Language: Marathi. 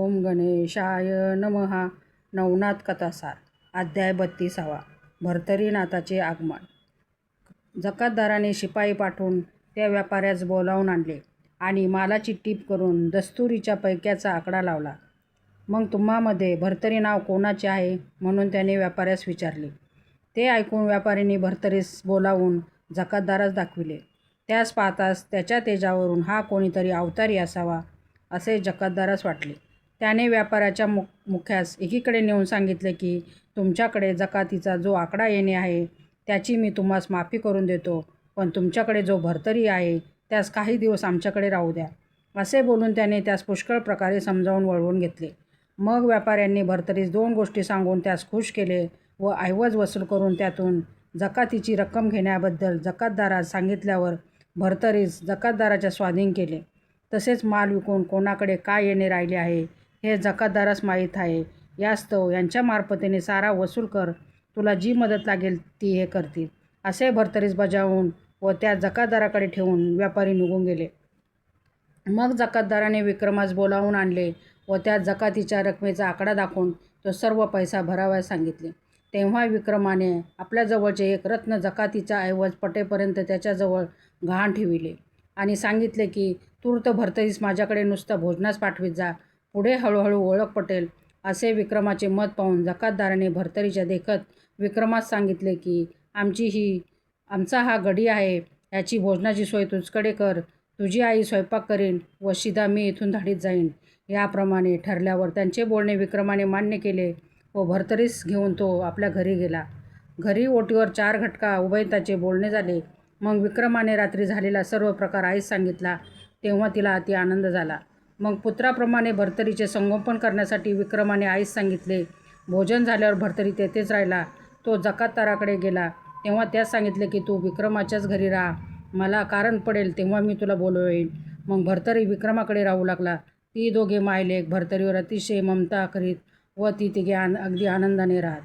ओम गणेशाय नमः. नवनाथ कथासार अध्याय 32. भर्तरीनाथाचे आगमन. जकातदाराने शिपाई पाठवून त्या व्यापाऱ्यास बोलावून आणले आणि मालाची टीप करून दस्तुरीच्या पैक्याचा आकडा लावला. मग तुम्हामध्ये भर्तरी नाव कोणाचे आहे म्हणून त्याने व्यापाऱ्यास विचारले. ते ऐकून व्यापाऱ्याने भर्तरीस बोलावून जकातदारास दाखविले. त्यास पाहताच त्याच्या तेजावरून हा कोणीतरी अवतारी असावा असे जकातदारास वाटले. त्याने व्यापाऱ्याच्या मुख्यास एकीकडे नेऊन सांगितले की तुमच्याकडे जकातीचा जो आकडा येणे आहे त्याची मी तुम्हास माफी करून देतो, पण तुमच्याकडे जो भर्तरी आहे त्यास काही दिवस आमच्याकडे राहू द्या. असे बोलून त्याने त्यास पुष्कळ प्रकारे समजावून वळवून घेतले. मग व्यापाऱ्यांनी भर्तरीस 2 गोष्टी सांगून त्यास खुश केले व ऐवज वसूल करून त्यातून जकातीची रक्कम घेण्याबद्दल जकातदारास सांगितल्यावर भर्तरीस जकातदाराच्या स्वाधीन केले. तसेच माल विकून कोणाकडे काय येणे राहिले आहे हे जकातदारास माहीत आहे. यास्तव यांच्या मार्फतीने सारा वसूल कर, तुला जी मदत लागेल ती हे करतील असे भर्तरीस बजावून व त्या जकातदाराकडे ठेवून व्यापारी निघून गेले. मग जकातदाराने विक्रमास बोलावून आणले व त्या जकातीच्या रकमेचा आकडा दाखवून तो सर्व पैसा भरावयास सांगितले. तेव्हा विक्रमाने आपल्याजवळचे एक रत्न जकातीचा ऐवज पटेपर्यंत त्याच्याजवळ गहाण ठेविले आणि सांगितले की तूर्त भर्तरीस माझ्याकडे नुसता भोजनास पाठवीत जा, पुढे हळूहळू ओळख पटेल. असे विक्रमाचे मत पाहून जकातदाराने भर्तरीच्या देखत विक्रमास सांगितले की आमचा हा गडी आहे, याची भोजनाची सोय तुझकडे कर, तुझी आई स्वयंपाक करीन व शिदा मी इथून धाडीत जाईन. याप्रमाणे ठरल्यावर त्यांचे बोलणे विक्रमाने मान्य केले व भर्तरीस घेऊन तो आपल्या घरी गेला. घरी ओटीवर 4 घटका उभयताचे बोलणे झाले. मग विक्रमाने रात्री झालेला सर्व प्रकार आईस सांगितला. तेव्हा तिला अति आनंद झाला. मग पुत्राप्रमाणे भर्तरीचे संगोपन करण्यासाठी विक्रमाने आईस सांगितले. भोजन झाल्यावर भर्तरी तेथेच राहिला. तो जकातदाराकडे गेला तेव्हा त्यास सांगितले की तू विक्रमाच्याच घरी राहा, मला कारण पडेल तेव्हा मी तुला बोलवेन. मग भर्तरी विक्रमाकडे राहू लागला. ती दोघे मायलेक भर्तरीवर अतिशय ममता करीत व ती तिघे अगदी आनंदाने राहत.